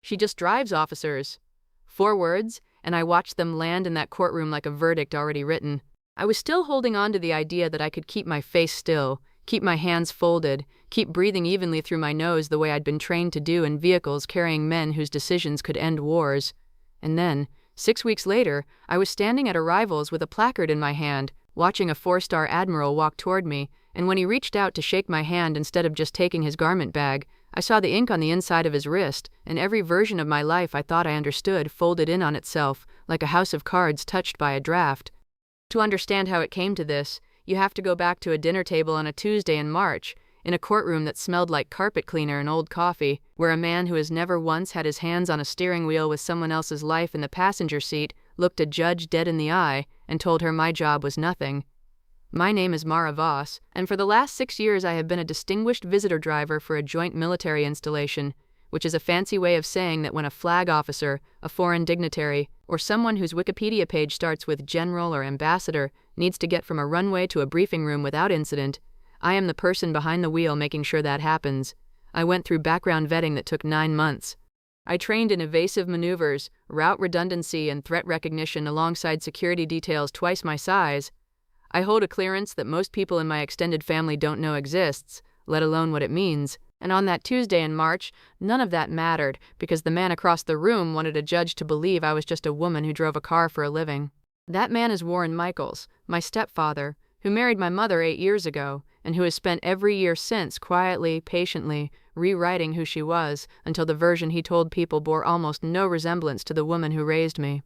She just drives officers." 4 words, and I watched them land in that courtroom like a verdict already written. I was still holding on to the idea that I could keep my face still, keep my hands folded, keep breathing evenly through my nose the way I'd been trained to do in vehicles carrying men whose decisions could end wars. And then, 6 weeks later, I was standing at Arrivals with a placard in my hand, watching a 4-star Admiral walk toward me, and when he reached out to shake my hand instead of just taking his garment bag, I saw the ink on the inside of his wrist, and every version of my life I thought I understood folded in on itself, like a house of cards touched by a draft. To understand how it came to this, you have to go back to a dinner table on a Tuesday in March, in a courtroom that smelled like carpet cleaner and old coffee, where a man who has never once had his hands on a steering wheel with someone else's life in the passenger seat looked a judge dead in the eye and told her my job was nothing. My name is Mara Voss, and for the last 6 years I have been a distinguished visitor driver for a joint military installation, which is a fancy way of saying that when a flag officer, a foreign dignitary, or someone whose Wikipedia page starts with general or ambassador needs to get from a runway to a briefing room without incident, I am the person behind the wheel making sure that happens. I went through background vetting that took 9 months. I trained in evasive maneuvers, route redundancy, and threat recognition alongside security details twice my size. I hold a clearance that most people in my extended family don't know exists, let alone what it means. And on that Tuesday in March, none of that mattered because the man across the room wanted a judge to believe I was just a woman who drove a car for a living. That man is Warren Michaels, my stepfather, who married my mother 8 years ago, and who has spent every year since quietly, patiently, rewriting who she was until the version he told people bore almost no resemblance to the woman who raised me.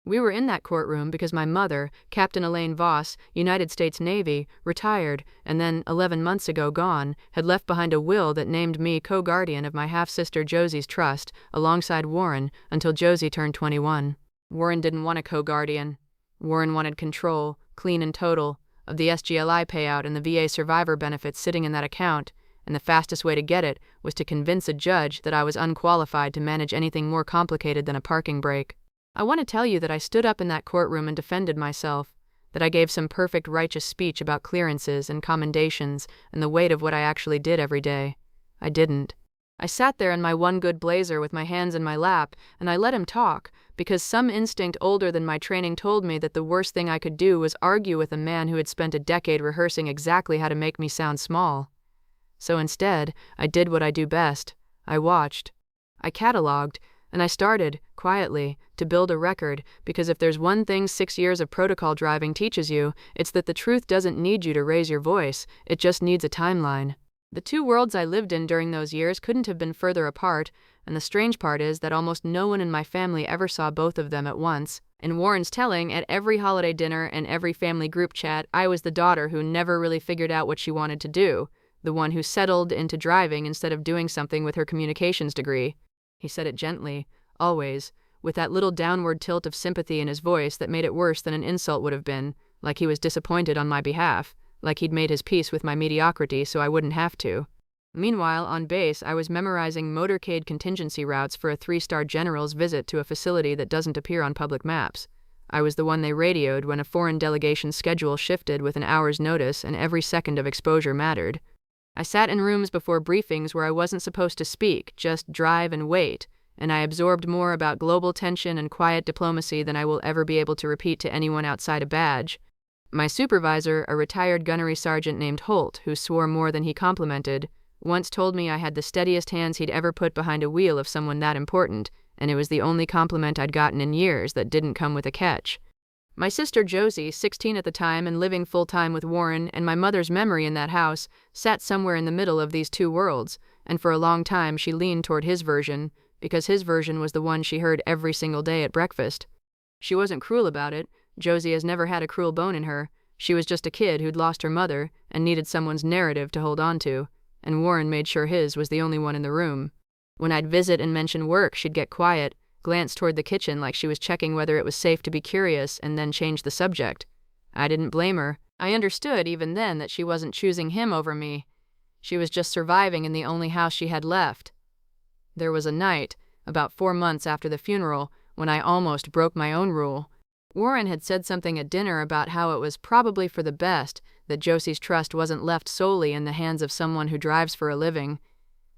We were in that courtroom because my mother, Captain Elaine Voss, United States Navy, retired, and then, 11 months ago gone, had left behind a will that named me co-guardian of my half-sister Josie's trust, alongside Warren, until Josie turned 21. Warren didn't want a co-guardian. Warren wanted control, clean and total, of the SGLI payout and the VA survivor benefits sitting in that account, and the fastest way to get it was to convince a judge that I was unqualified to manage anything more complicated than a parking brake. I want to tell you that I stood up in that courtroom and defended myself, that I gave some perfect righteous speech about clearances and commendations and the weight of what I actually did every day. I didn't. I sat there in my one good blazer with my hands in my lap, and I let him talk, because some instinct older than my training told me that the worst thing I could do was argue with a man who had spent a decade rehearsing exactly how to make me sound small. So instead, I did what I do best. I watched. I cataloged, and I started, quietly, to build a record, because if there's one thing 6 years of protocol driving teaches you, it's that the truth doesn't need you to raise your voice, it just needs a timeline. The 2 worlds I lived in during those years couldn't have been further apart, and the strange part is that almost no one in my family ever saw both of them at once. In Warren's telling, at every holiday dinner and every family group chat, I was the daughter who never really figured out what she wanted to do, the one who settled into driving instead of doing something with her communications degree. He said it gently, always, with that little downward tilt of sympathy in his voice that made it worse than an insult would have been, like he was disappointed on my behalf, like he'd made his peace with my mediocrity so I wouldn't have to. Meanwhile, on base, I was memorizing motorcade contingency routes for a 3-star general's visit to a facility that doesn't appear on public maps. I was the one they radioed when a foreign delegation's schedule shifted with an hour's notice and every second of exposure mattered. I sat in rooms before briefings where I wasn't supposed to speak, just drive and wait, and I absorbed more about global tension and quiet diplomacy than I will ever be able to repeat to anyone outside a badge. My supervisor, a retired gunnery sergeant named Holt, who swore more than he complimented, once told me I had the steadiest hands he'd ever put behind a wheel of someone that important, and it was the only compliment I'd gotten in years that didn't come with a catch. My sister Josie, 16 at the time and living full-time with Warren, and my mother's memory in that house, sat somewhere in the middle of these 2 worlds, and for a long time she leaned toward his version, because his version was the one she heard every single day at breakfast. She wasn't cruel about it. Josie has never had a cruel bone in her. She was just a kid who'd lost her mother and needed someone's narrative to hold on to, and Warren made sure his was the only one in the room. When I'd visit and mention work, she'd get quiet, glance toward the kitchen like she was checking whether it was safe to be curious, and then change the subject. I didn't blame her. I understood even then that she wasn't choosing him over me. She was just surviving in the only house she had left. There was a night, about 4 months after the funeral, when I almost broke my own rule. Warren had said something at dinner about how it was probably for the best that Josie's trust wasn't left solely in the hands of someone who drives for a living.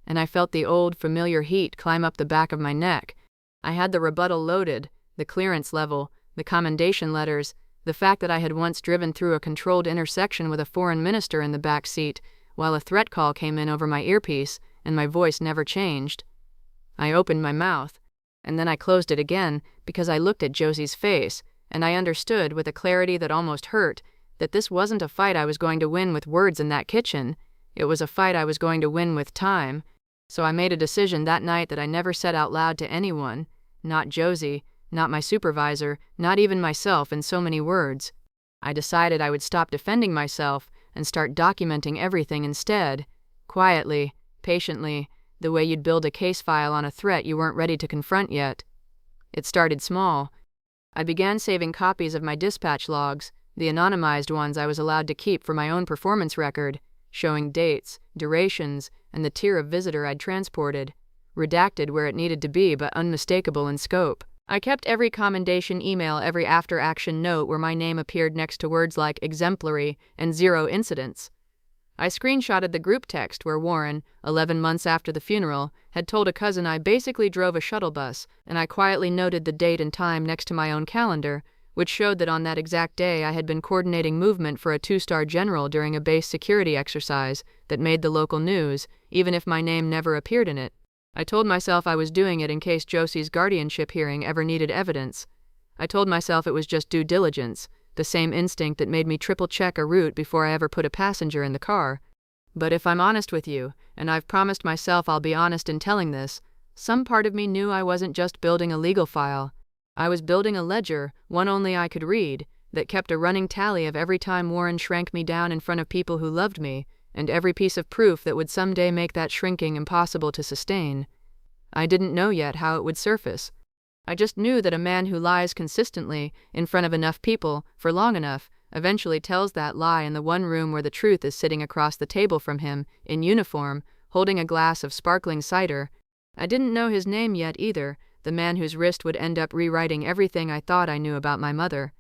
and I felt the old, familiar heat climb up the back of my neck. I had the rebuttal loaded, the clearance level, the commendation letters, the fact that I had once driven through a controlled intersection with a foreign minister in the back seat, while a threat call came in over my earpiece, and my voice never changed. I opened my mouth, and then I closed it again because I looked at Josie's face, and I understood with a clarity that almost hurt that this wasn't a fight I was going to win with words in that kitchen. It was a fight I was going to win with time. So I made a decision that night that I never said out loud to anyone, not Josie, not my supervisor, not even myself in so many words. I decided I would stop defending myself and start documenting everything instead, quietly, patiently, the way you'd build a case file on a threat you weren't ready to confront yet. It started small. I began saving copies of my dispatch logs, the anonymized ones I was allowed to keep for my own performance record, showing dates, durations, and the tier of visitor I'd transported, redacted where it needed to be but unmistakable in scope. I kept every commendation email, every after-action note where my name appeared next to words like exemplary and 0 incidents. I screenshotted the group text where Warren, 11 months after the funeral, had told a cousin I basically drove a shuttle bus, and I quietly noted the date and time next to my own calendar, which showed that on that exact day I had been coordinating movement for a 2-star general during a base security exercise that made the local news, even if my name never appeared in it. I told myself I was doing it in case Josie's guardianship hearing ever needed evidence. I told myself it was just due diligence, the same instinct that made me triple-check a route before I ever put a passenger in the car. But if I'm honest with you, and I've promised myself I'll be honest in telling this, some part of me knew I wasn't just building a legal file. I was building a ledger, one only I could read, that kept a running tally of every time Warren shrank me down in front of people who loved me, and every piece of proof that would someday make that shrinking impossible to sustain. I didn't know yet how it would surface. I just knew that a man who lies consistently, in front of enough people, for long enough, eventually tells that lie in the one room where the truth is sitting across the table from him, in uniform, holding a glass of sparkling cider. I didn't know his name yet either, the man whose wrist would end up rewriting everything I thought I knew about my mother.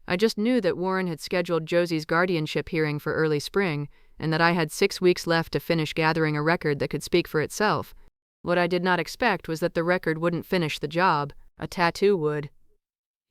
I just knew that Warren had scheduled Josie's guardianship hearing for early spring, and that I had 6 weeks left to finish gathering a record that could speak for itself. What I did not expect was that the record wouldn't finish the job. A tattoo would.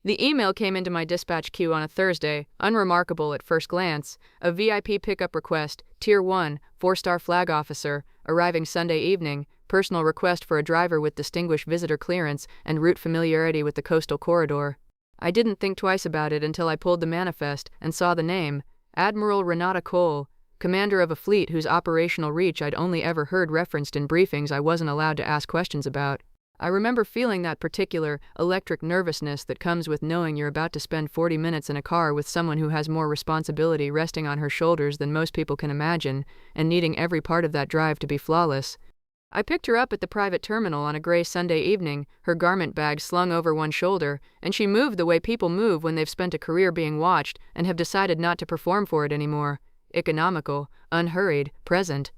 The email came into my dispatch queue on a Thursday, unremarkable at first glance. A VIP pickup request, Tier 1, 4-star flag officer, arriving Sunday evening, personal request for a driver with distinguished visitor clearance and route familiarity with the coastal corridor. I didn't think twice about it until I pulled the manifest and saw the name, Admiral Renata Cole, commander of a fleet whose operational reach I'd only ever heard referenced in briefings I wasn't allowed to ask questions about. I remember feeling that particular electric nervousness that comes with knowing you're about to spend 40 minutes in a car with someone who has more responsibility resting on her shoulders than most people can imagine, and needing every part of that drive to be flawless. I picked her up at the private terminal on a gray Sunday evening, her garment bag slung over one shoulder, and she moved the way people move when they've spent a career being watched and have decided not to perform for it anymore. Economical, unhurried, present.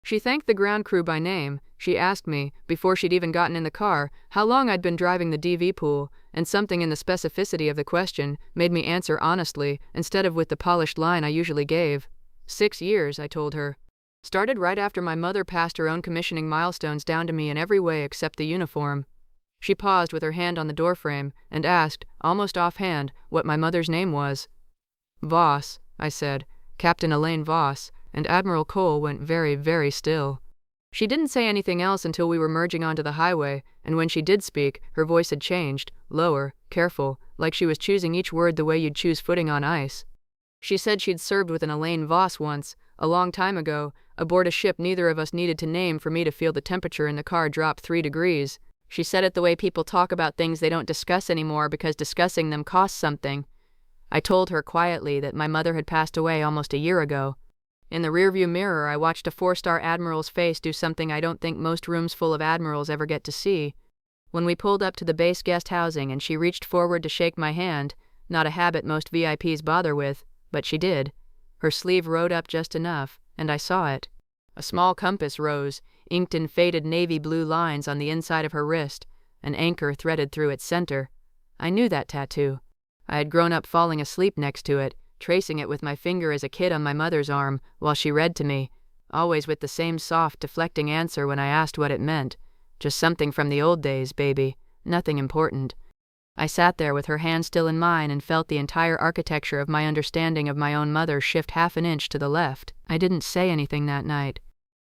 She thanked the ground crew by name. She asked me, before she'd even gotten in the car, how long I'd been driving the DV pool, and something in the specificity of the question made me answer honestly instead of with the polished line I usually gave. 6 years, I told her. Started right after my mother passed her own commissioning milestones down to me in every way except the uniform. She paused with her hand on the doorframe and asked, almost offhand, what my mother's name was. Voss, I said, Captain Elaine Voss, and Admiral Cole went very, very still. She didn't say anything else until we were merging onto the highway, and when she did speak, her voice had changed, lower, careful, like she was choosing each word the way you'd choose footing on ice. She said she'd served with an Elaine Voss once, a long time ago, aboard a ship neither of us needed to name for me to feel the temperature in the car drop 3 degrees. She said it the way people talk about things they don't discuss anymore because discussing them costs something. I told her quietly that my mother had passed away almost a year ago. In the rearview mirror, I watched a 4-star admiral's face do something I don't think most rooms full of admirals ever get to see. When we pulled up to the base guest housing and she reached forward to shake my hand, not a habit most VIPs bother with, but she did. Her sleeve rode up just enough, and I saw it. A small compass rose, inked in faded navy blue lines on the inside of her wrist, an anchor threaded through its center. I knew that tattoo. I had grown up falling asleep next to it, tracing it with my finger as a kid on my mother's arm, while she read to me. always with the same soft, deflecting answer when I asked what it meant. Just something from the old days, baby. Nothing important. I sat there with her hand still in mine and felt the entire architecture of my understanding of my own mother shift half an inch to the left. I didn't say anything that night.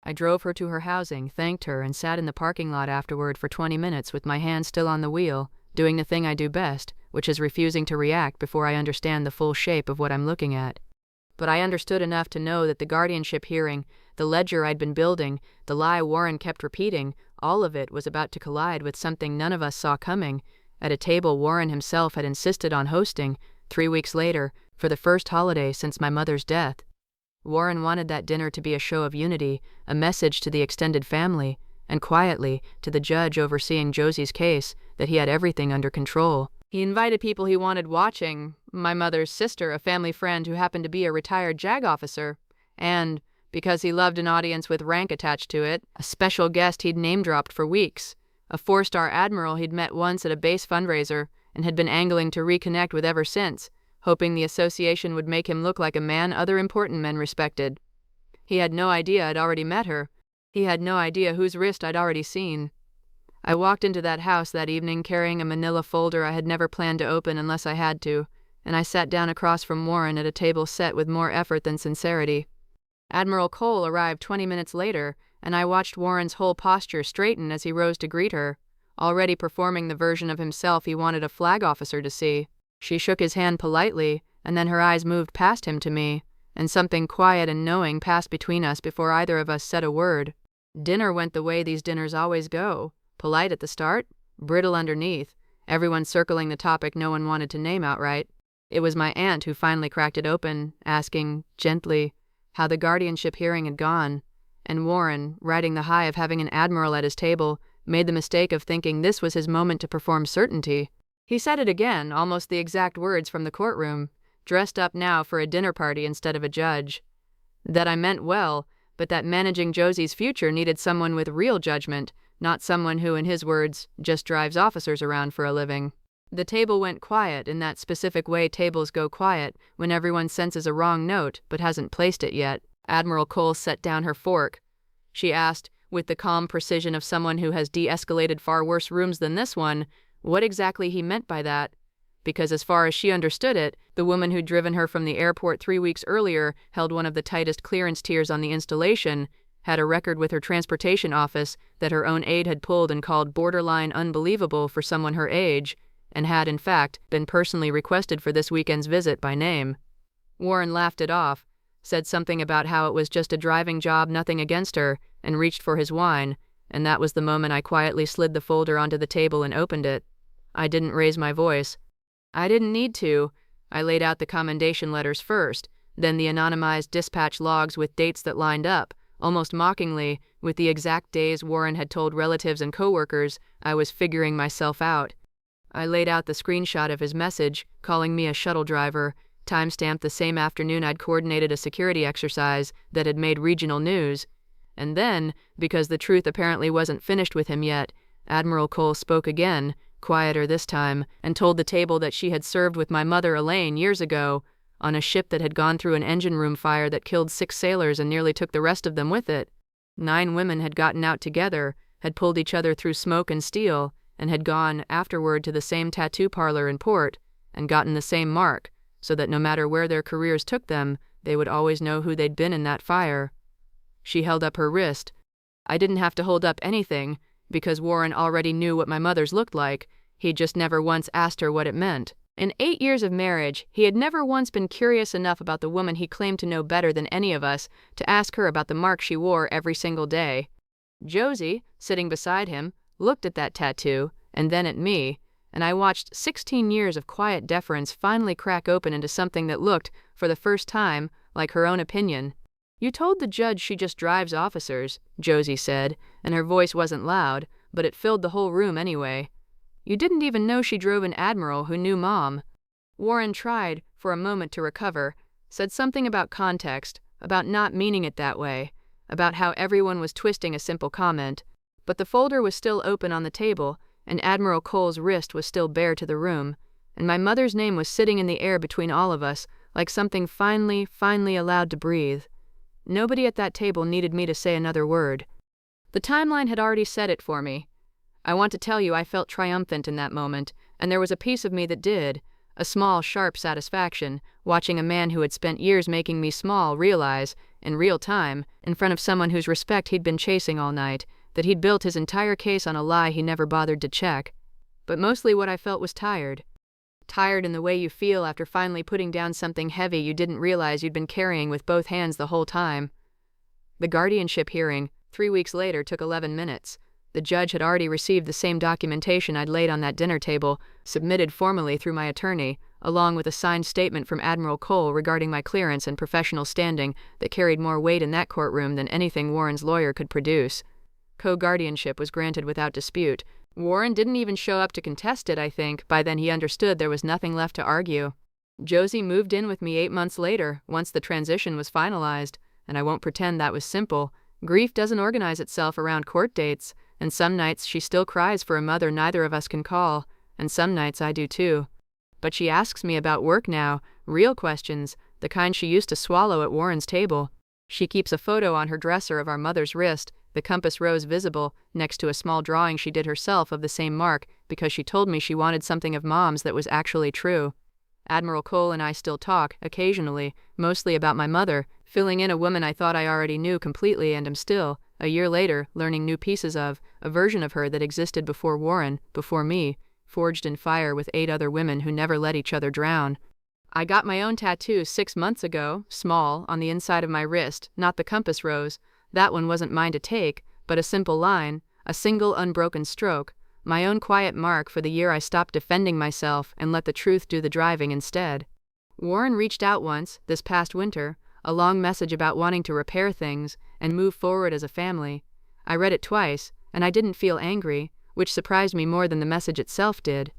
I drove her to her housing, thanked her, and sat in the parking lot afterward for 20 minutes with my hand still on the wheel, doing the thing I do best, which is refusing to react before I understand the full shape of what I'm looking at. But I understood enough to know that the guardianship hearing, the ledger I'd been building, the lie Warren kept repeating, all of it was about to collide with something none of us saw coming, at a table Warren himself had insisted on hosting, 3 weeks later, for the first holiday since my mother's death. Warren wanted that dinner to be a show of unity, a message to the extended family, and quietly, to the judge overseeing Josie's case, that he had everything under control. He invited people he wanted watching, my mother's sister, a family friend who happened to be a retired JAG officer, and, because he loved an audience with rank attached to it, a special guest he'd name-dropped for weeks, a 4-star Admiral he'd met once at a base fundraiser and had been angling to reconnect with ever since, hoping the association would make him look like a man other important men respected. He had no idea I'd already met her. He had no idea whose wrist I'd already seen. I walked into that house that evening carrying a manila folder I had never planned to open unless I had to, and I sat down across from Warren at a table set with more effort than sincerity. Admiral Cole arrived 20 minutes later, and I watched Warren's whole posture straighten as he rose to greet her, already performing the version of himself he wanted a flag officer to see. She shook his hand politely, and then her eyes moved past him to me, and something quiet and knowing passed between us before either of us said a word. Dinner went the way these dinners always go, polite at the start, brittle underneath, everyone circling the topic no one wanted to name outright. It was my aunt who finally cracked it open, asking, gently, how the guardianship hearing had gone, and Warren, riding the high of having an admiral at his table, made the mistake of thinking this was his moment to perform certainty. He said it again, almost the exact words from the courtroom, dressed up now for a dinner party instead of a judge. That I meant well, but that managing Josie's future needed someone with real judgment, not someone who, in his words, just drives officers around for a living. The table went quiet in that specific way tables go quiet when everyone senses a wrong note but hasn't placed it yet. Admiral Cole set down her fork. She asked, with the calm precision of someone who has de-escalated far worse rooms than this one, what exactly he meant by that. Because as far as she understood it, the woman who'd driven her from the airport 3 weeks earlier held one of the tightest clearance tiers on the installation, had a record with her transportation office that her own aide had pulled and called borderline unbelievable for someone her age, and had, in fact, been personally requested for this weekend's visit by name. Warren laughed it off, said something about how it was just a driving job, nothing against her, and reached for his wine, and that was the moment I quietly slid the folder onto the table and opened it. I didn't raise my voice. I didn't need to. I laid out the commendation letters first, then the anonymized dispatch logs with dates that lined up, almost mockingly, with the exact days Warren had told relatives and coworkers I was figuring myself out. I laid out the screenshot of his message, calling me a shuttle driver, timestamped the same afternoon I'd coordinated a security exercise that had made regional news. And then, because the truth apparently wasn't finished with him yet, Admiral Cole spoke again, quieter this time, and told the table that she had served with my mother Elaine years ago, on a ship that had gone through an engine room fire that killed 6 sailors and nearly took the rest of them with it. 9 women had gotten out together, had pulled each other through smoke and steel, and had gone afterward to the same tattoo parlor in port, and gotten the same mark, so that no matter where their careers took them, they would always know who they'd been in that fire. She held up her wrist. I didn't have to hold up anything, because Warren already knew what my mother's looked like. He'd just never once asked her what it meant. In 8 years of marriage, he had never once been curious enough about the woman he claimed to know better than any of us to ask her about the mark she wore every single day. Josie, sitting beside him, looked at that tattoo, and then at me, and I watched 16 years of quiet deference finally crack open into something that looked, for the first time, like her own opinion. You told the judge she just drives officers, Josie said, and her voice wasn't loud, but it filled the whole room anyway. You didn't even know she drove an admiral who knew Mom. Warren tried, for a moment, to recover, said something about context, about not meaning it that way, about how everyone was twisting a simple comment, but the folder was still open on the table, and Admiral Cole's wrist was still bare to the room, and my mother's name was sitting in the air between all of us, like something finally allowed to breathe. Nobody at that table needed me to say another word. The timeline had already said it for me. I want to tell you I felt triumphant in that moment, and there was a piece of me that did, a small, sharp satisfaction, watching a man who had spent years making me small realize, in real time, in front of someone whose respect he'd been chasing all night, that he'd built his entire case on a lie he never bothered to check. But mostly what I felt was tired. Tired in the way you feel after finally putting down something heavy you didn't realize you'd been carrying with both hands the whole time. The guardianship hearing, 3 weeks later, took 11 minutes. The judge had already received the same documentation I'd laid on that dinner table, submitted formally through my attorney, along with a signed statement from Admiral Cole regarding my clearance and professional standing that carried more weight in that courtroom than anything Warren's lawyer could produce. Co-guardianship was granted without dispute. Warren didn't even show up to contest it, I think. By then he understood there was nothing left to argue. Josie moved in with me 8 months later, once the transition was finalized, and I won't pretend that was simple. Grief doesn't organize itself around court dates, and some nights she still cries for a mother neither of us can call, and some nights I do too. But she asks me about work now, real questions, the kind she used to swallow at Warren's table. She keeps a photo on her dresser of our mother's wrist, the compass rose visible, next to a small drawing she did herself of the same mark, because she told me she wanted something of Mom's that was actually true. Admiral Cole and I still talk, occasionally, mostly about my mother, filling in a woman I thought I already knew completely and am still, a year later, learning new pieces of, a version of her that existed before Warren, before me, forged in fire with 8 other women who never let each other drown. I got my own tattoo 6 months ago, small, on the inside of my wrist, not the compass rose. That one wasn't mine to take, but a simple line, a single unbroken stroke, my own quiet mark for the year I stopped defending myself and let the truth do the driving instead. Warren reached out once, this past winter, a long message about wanting to repair things and move forward as a family. I read it twice, and I didn't feel angry, which surprised me more than the message itself did.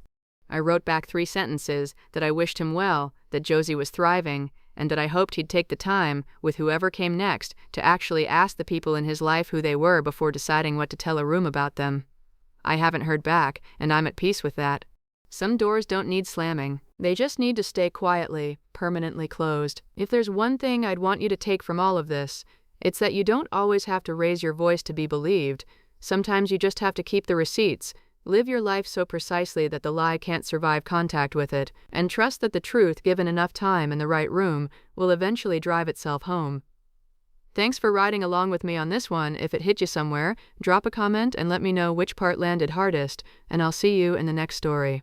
I wrote back 3 sentences that I wished him well, that Josie was thriving, and that I hoped he'd take the time, with whoever came next, to actually ask the people in his life who they were before deciding what to tell a room about them. I haven't heard back, and I'm at peace with that. Some doors don't need slamming. They just need to stay quietly, permanently closed. If there's one thing I'd want you to take from all of this, it's that you don't always have to raise your voice to be believed. Sometimes you just have to keep the receipts, live your life so precisely that the lie can't survive contact with it, and trust that the truth, given enough time in the right room, will eventually drive itself home. Thanks for riding along with me on this one. If it hit you somewhere, drop a comment and let me know which part landed hardest, and I'll see you in the next story.